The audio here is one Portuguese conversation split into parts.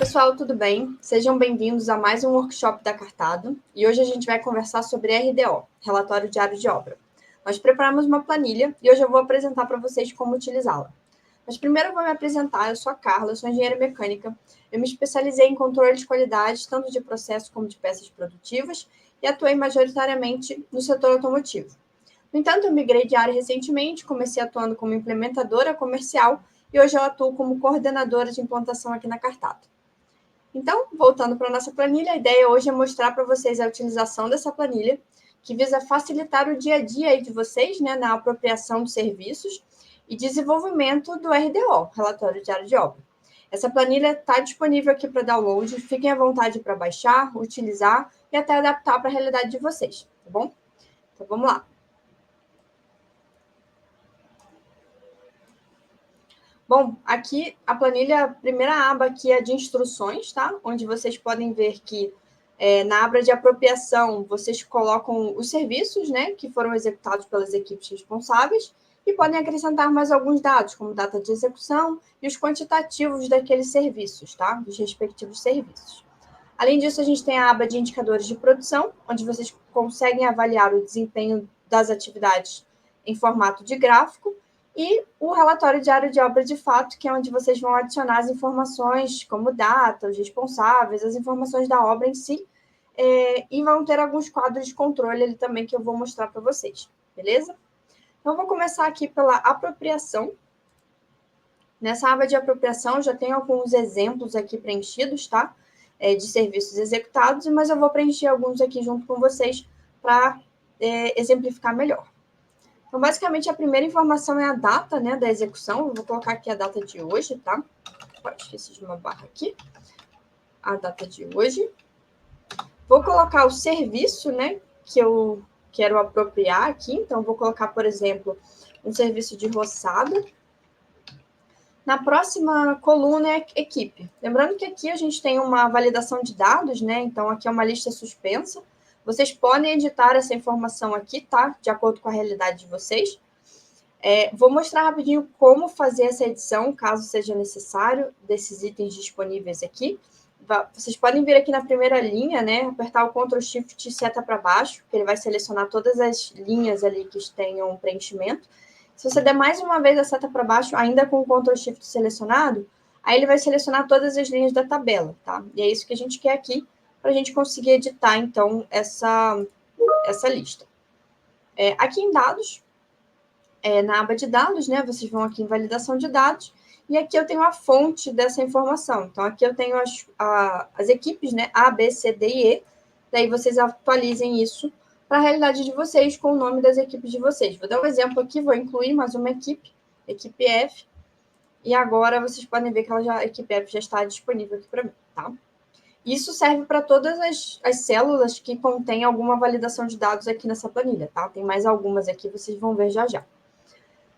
pessoal, tudo bem? Sejam bem-vindos a mais um workshop da Cartado e hoje a gente vai conversar sobre RDO, Relatório Diário de Obra. Nós preparamos uma planilha e hoje eu vou apresentar para vocês como utilizá-la. Mas primeiro eu vou me apresentar, eu sou a Carla, eu sou engenheira mecânica, eu me especializei em controle de qualidade, tanto de processo como de peças produtivas, e atuei majoritariamente no setor automotivo. No entanto, eu migrei de área recentemente, comecei atuando como implementadora comercial e hoje eu atuo como coordenadora de implantação aqui na Cartado. Então, voltando para a nossa planilha, a ideia hoje é mostrar para vocês a utilização dessa planilha, que visa facilitar o dia a dia aí de vocês, né, na apropriação de serviços e desenvolvimento do RDO, Relatório Diário de Obra. Essa planilha está disponível aqui para download, fiquem à vontade para baixar, utilizar e até adaptar para a realidade de vocês, tá bom? Então, vamos lá. Bom, aqui a planilha, a primeira aba aqui é de instruções, tá? Onde vocês podem ver que na aba de apropriação vocês colocam os serviços, né, que foram executados pelas equipes responsáveis e podem acrescentar mais alguns dados, como data de execução e os quantitativos daqueles serviços, tá? Dos respectivos serviços. Além disso, a gente tem a aba de indicadores de produção, onde vocês conseguem avaliar o desempenho das atividades em formato de gráfico, e o relatório diário de obra de fato, que é onde vocês vão adicionar as informações como data, os responsáveis, as informações da obra em si, e vão ter alguns quadros de controle ali também que eu vou mostrar para vocês, beleza? Então, eu vou começar aqui pela apropriação. Nessa aba de apropriação, já tem alguns exemplos aqui preenchidos, tá? De serviços executados, mas eu vou preencher alguns aqui junto com vocês para exemplificar melhor. Então, basicamente, a primeira informação é a data, né, da execução. Eu vou colocar aqui a data de hoje, tá? Esqueci de uma barra aqui. A data de hoje. Vou colocar o serviço, né, que eu quero apropriar aqui. Então, vou colocar, por exemplo, um serviço de roçada. Na próxima coluna é equipe. Lembrando que aqui a gente tem uma validação de dados, né? Então, aqui é uma lista suspensa. Vocês podem editar essa informação aqui, tá? De acordo com a realidade de vocês. Vou mostrar rapidinho como fazer essa edição, caso seja necessário, desses itens disponíveis aqui. Vocês podem vir aqui na primeira linha, né? Apertar o Ctrl Shift e seta para baixo, que ele vai selecionar todas as linhas ali que tenham preenchimento. Se você der mais uma vez a seta para baixo, ainda com o Ctrl Shift selecionado, aí ele vai selecionar todas as linhas da tabela, tá? E é isso que a gente quer aqui, para a gente conseguir editar, então, essa lista. Aqui em dados, na aba de dados, né, vocês vão aqui em validação de dados, e aqui eu tenho a fonte dessa informação. Então, aqui eu tenho as equipes, né, A, B, C, D e E, daí vocês atualizem isso para a realidade de vocês com o nome das equipes de vocês. Vou dar um exemplo aqui, vou incluir mais uma equipe F, e agora vocês podem ver que a equipe F já está disponível aqui para mim, tá? Isso serve para todas as células que contêm alguma validação de dados aqui nessa planilha, tá? Tem mais algumas aqui, vocês vão ver já já.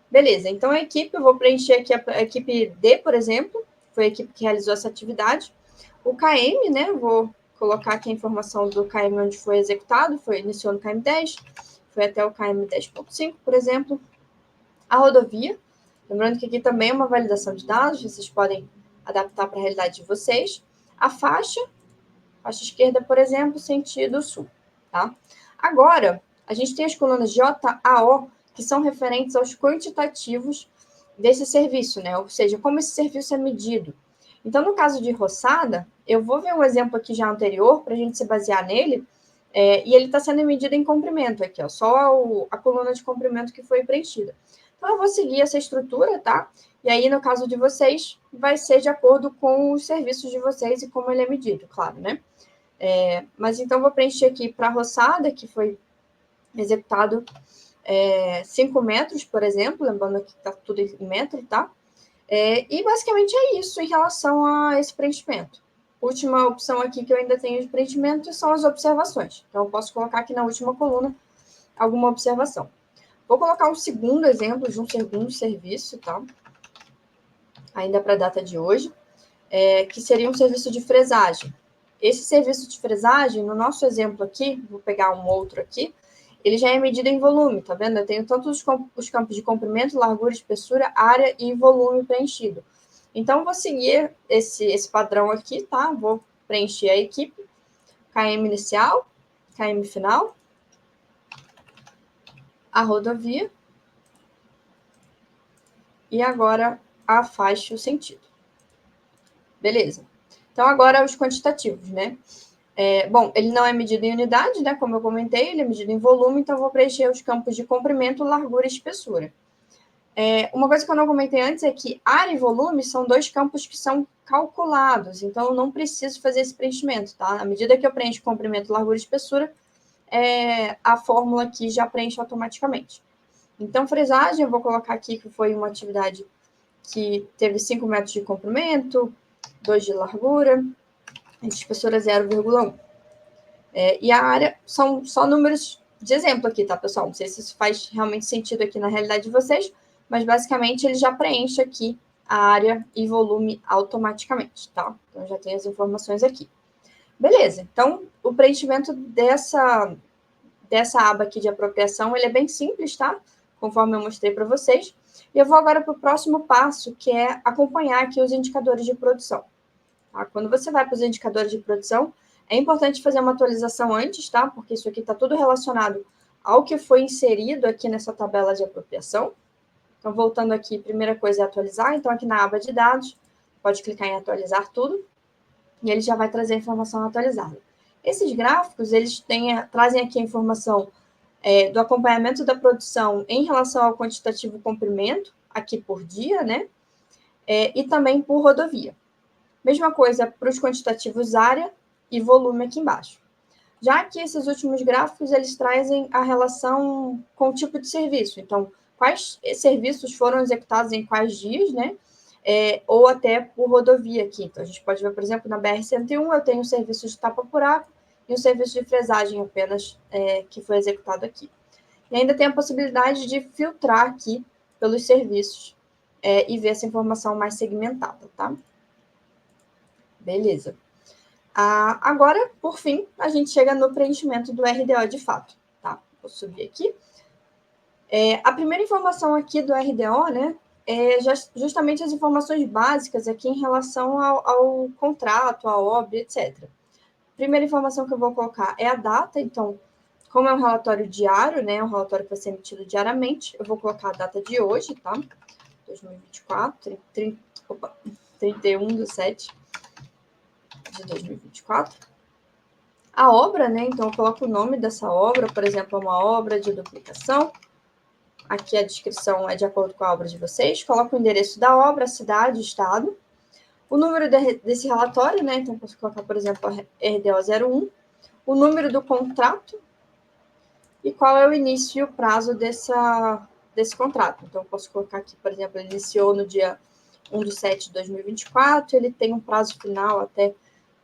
Beleza, então a equipe, eu vou preencher aqui a equipe D, por exemplo, foi a equipe que realizou essa atividade. O KM, né, vou colocar aqui a informação do KM onde foi executado, iniciou no KM 10, foi até o KM 10.5, por exemplo. A rodovia, lembrando que aqui também é uma validação de dados, vocês podem adaptar para a realidade de vocês. A faixa esquerda, por exemplo, sentido sul, tá? Agora, a gente tem as colunas J, A, O, que são referentes aos quantitativos desse serviço, né? Ou seja, como esse serviço é medido. Então, no caso de roçada, eu vou ver um exemplo aqui já anterior, para a gente se basear nele, e ele está sendo medido em comprimento aqui, ó, só a coluna de comprimento que foi preenchida. Então, eu vou seguir essa estrutura, tá? E aí, no caso de vocês, vai ser de acordo com os serviços de vocês e como ele é medido, claro, né? Mas então, vou preencher aqui para a roçada, que foi executado 5 metros, por exemplo, lembrando que está tudo em metro, tá? E basicamente é isso em relação a esse preenchimento. Última opção aqui que eu ainda tenho de preenchimento são as observações. Então, eu posso colocar aqui na última coluna alguma observação. Vou colocar um segundo exemplo de um segundo serviço, tá? Ainda para a data de hoje, que seria um serviço de fresagem. Esse serviço de fresagem, no nosso exemplo aqui, vou pegar um outro aqui, ele já é medido em volume, tá vendo? Eu tenho tanto os campos de comprimento, largura, espessura, área e volume preenchido. Então, vou seguir esse padrão aqui, tá? Vou preencher a equipe, KM inicial, KM final, a rodovia, e agora a faixa e o sentido. Beleza. Então, agora os quantitativos, né? Bom, ele não é medido em unidade, né? Como eu comentei, ele é medido em volume, então vou preencher os campos de comprimento, largura e espessura. Uma coisa que eu não comentei antes é que área e volume são dois campos que são calculados, então eu não preciso fazer esse preenchimento, tá? À medida que eu preencho comprimento, largura e espessura, a fórmula aqui já preenche automaticamente. Então, fresagem, eu vou colocar aqui que foi uma atividade que teve 5 metros de comprimento, 2 de largura, de espessura 0,1. E a área são só números de exemplo aqui, tá, pessoal? Não sei se isso faz realmente sentido aqui na realidade de vocês, mas basicamente ele já preenche aqui a área e volume automaticamente, tá? Então já tem as informações aqui. Beleza, então o preenchimento dessa aba aqui de apropriação, ele é bem simples, tá? Conforme eu mostrei para vocês. E eu vou agora para o próximo passo, que é acompanhar aqui os indicadores de produção. Tá? Quando você vai para os indicadores de produção, é importante fazer uma atualização antes, tá? Porque isso aqui está tudo relacionado ao que foi inserido aqui nessa tabela de apropriação. Então, voltando aqui, primeira coisa é atualizar. Então, aqui na aba de dados, pode clicar em atualizar tudo, e ele já vai trazer a informação atualizada. Esses gráficos, eles trazem aqui a informação do acompanhamento da produção em relação ao quantitativo comprimento, aqui por dia, né? E também por rodovia. Mesma coisa para os quantitativos área e volume aqui embaixo. Já que esses últimos gráficos, eles trazem a relação com o tipo de serviço. Então, quais serviços foram executados em quais dias, né? Ou até por rodovia aqui. Então, a gente pode ver, por exemplo, na BR-101, eu tenho um serviço de tapa-buraco e um serviço de fresagem apenas que foi executado aqui. E ainda tem a possibilidade de filtrar aqui pelos serviços e ver essa informação mais segmentada, tá? Beleza. Agora, por fim, a gente chega no preenchimento do RDO de fato, tá? Vou subir aqui. A primeira informação aqui do RDO, né, justamente as informações básicas aqui em relação ao contrato, à obra, etc. Primeira informação que eu vou colocar é a data, então, como é um relatório diário, né, um relatório que vai ser emitido diariamente, eu vou colocar a data de hoje, tá? 2024, 31/7 de 2024. A obra, né? Então, eu coloco o nome dessa obra, por exemplo, uma obra de duplicação. Aqui a descrição é de acordo com a obra de vocês. Coloco o endereço da obra, a cidade, o estado. O número desse relatório, né? Então, posso colocar, por exemplo, RDO 01. O número do contrato e qual é o início e o prazo desse contrato. Então, eu posso colocar aqui, por exemplo, ele iniciou no dia 1/7 de 2024, ele tem um prazo final até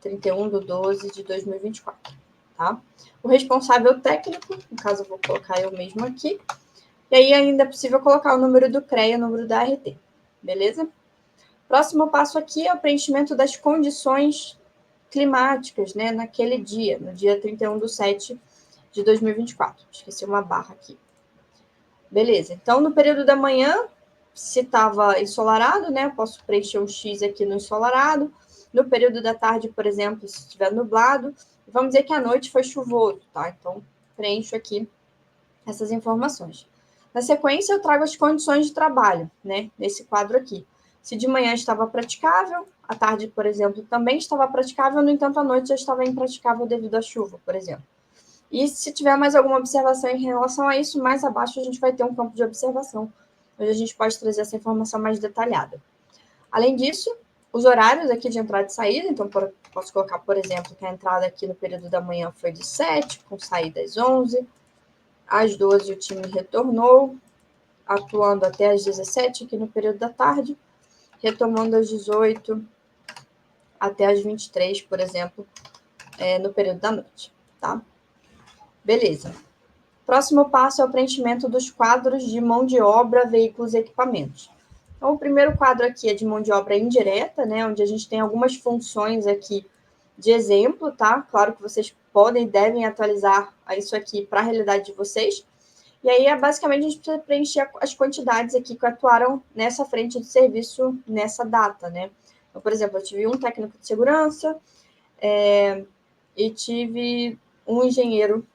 31/12 de 2024, tá? O responsável técnico, no caso eu vou colocar eu mesmo aqui, e aí ainda é possível colocar o número do CREA e o número da ART, beleza? Próximo passo aqui é o preenchimento das condições climáticas, né, naquele dia, no dia 31/7 de 2024. Esqueci uma barra aqui. Beleza, então no período da manhã, se estava ensolarado, né, posso preencher um X aqui no ensolarado. No período da tarde, por exemplo, se estiver nublado, vamos dizer que à noite foi chuvoso, tá? Então, preencho aqui essas informações. Na sequência, eu trago as condições de trabalho, né, nesse quadro aqui. Se de manhã estava praticável, à tarde, por exemplo, também estava praticável, no entanto, à noite já estava impraticável devido à chuva, por exemplo. E se tiver mais alguma observação em relação a isso, mais abaixo a gente vai ter um campo de observação, onde a gente pode trazer essa informação mais detalhada. Além disso, os horários aqui de entrada e saída, então posso colocar, por exemplo, que a entrada aqui no período da manhã foi de 7, com saída às 11, às 12 o time retornou, atuando até às 17 aqui no período da tarde, retomando às 18 até às 23, por exemplo, no período da noite, tá? Beleza. Próximo passo é o preenchimento dos quadros de mão de obra, veículos e equipamentos. Então, o primeiro quadro aqui é de mão de obra indireta, né, onde a gente tem algumas funções aqui de exemplo, tá? Claro que vocês podem e devem atualizar isso aqui para a realidade de vocês. E aí, basicamente, a gente precisa preencher as quantidades aqui que atuaram nessa frente de serviço nessa data, né? Então, por exemplo, eu tive um técnico de segurança e tive um engenheiro,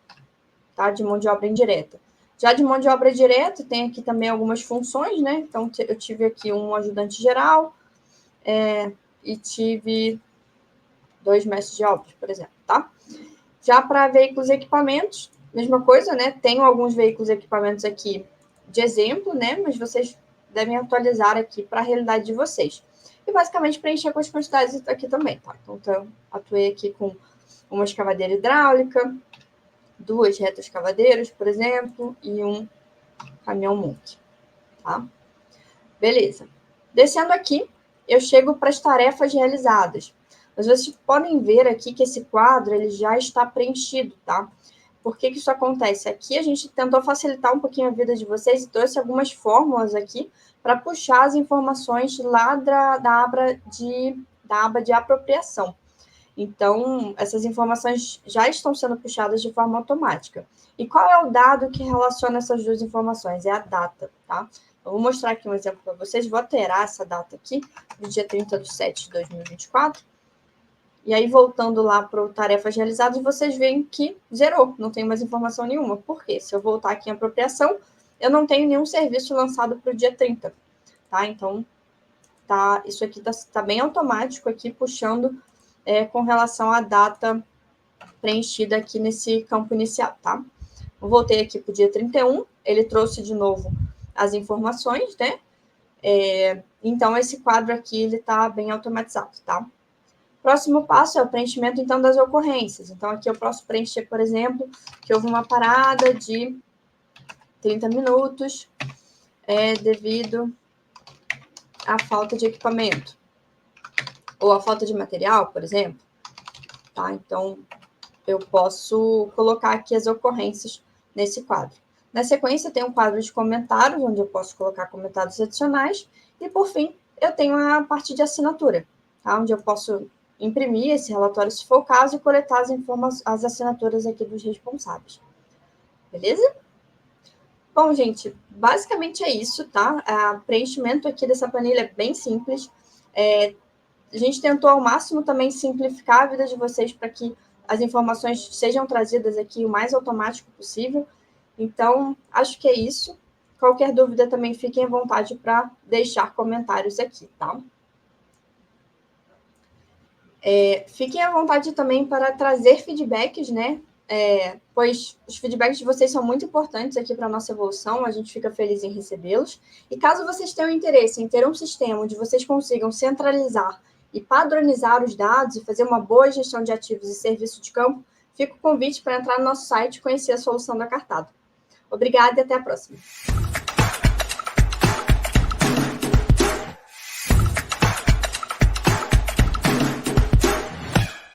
tá, de mão de obra indireta. Já de mão de obra direta, tem aqui também algumas funções, né? Então, eu tive aqui um ajudante geral e tive 2 mestres de obras, por exemplo, tá? Já para veículos e equipamentos, mesma coisa, né? Tenho alguns veículos e equipamentos aqui de exemplo, né? Mas vocês devem atualizar aqui para a realidade de vocês. E basicamente preencher com as quantidades aqui também, tá? Então, eu atuei aqui com uma escavadeira hidráulica, 2 retroescavadeiras, por exemplo, e um caminhão monte, tá? Beleza. Descendo aqui, eu chego para as tarefas realizadas. Mas vocês podem ver aqui que esse quadro ele já está preenchido, tá? Por que isso acontece? Aqui a gente tentou facilitar um pouquinho a vida de vocês e trouxe algumas fórmulas aqui para puxar as informações lá da aba de apropriação. Então, essas informações já estão sendo puxadas de forma automática. E qual é o dado que relaciona essas duas informações? É a data, tá? Eu vou mostrar aqui um exemplo para vocês. Vou alterar essa data aqui, do dia 30/7/2024. E aí, voltando lá para o tarefas realizadas, vocês veem que zerou, não tem mais informação nenhuma. Por quê? Se eu voltar aqui em apropriação, eu não tenho nenhum serviço lançado para o dia 30, tá? Então, isso aqui tá bem automático aqui, puxando com relação à data preenchida aqui nesse campo inicial, tá? Eu voltei aqui para o dia 31, ele trouxe de novo as informações, né? Então, esse quadro aqui, ele está bem automatizado, tá? Próximo passo é o preenchimento, então, das ocorrências. Então, aqui eu posso preencher, por exemplo, que houve uma parada de 30 minutos devido à falta de equipamento. Ou à falta de material, por exemplo. Tá? Então, eu posso colocar aqui as ocorrências nesse quadro. Na sequência, tem um quadro de comentários, onde eu posso colocar comentários adicionais. E, por fim, eu tenho a parte de assinatura, tá? Onde eu posso imprimir esse relatório, se for o caso, e coletar as assinaturas aqui dos responsáveis. Beleza? Bom, gente, basicamente é isso, tá? O preenchimento aqui dessa planilha é bem simples. A gente tentou ao máximo também simplificar a vida de vocês para que as informações sejam trazidas aqui o mais automático possível. Então, acho que é isso. Qualquer dúvida também fiquem à vontade para deixar comentários aqui, tá? Fiquem à vontade também para trazer feedbacks, né? Pois os feedbacks de vocês são muito importantes aqui para a nossa evolução, a gente fica feliz em recebê-los. E caso vocês tenham interesse em ter um sistema onde vocês consigam centralizar e padronizar os dados e fazer uma boa gestão de ativos e serviço de campo, fica o convite para entrar no nosso site e conhecer a solução da Cartado. Obrigada e até a próxima.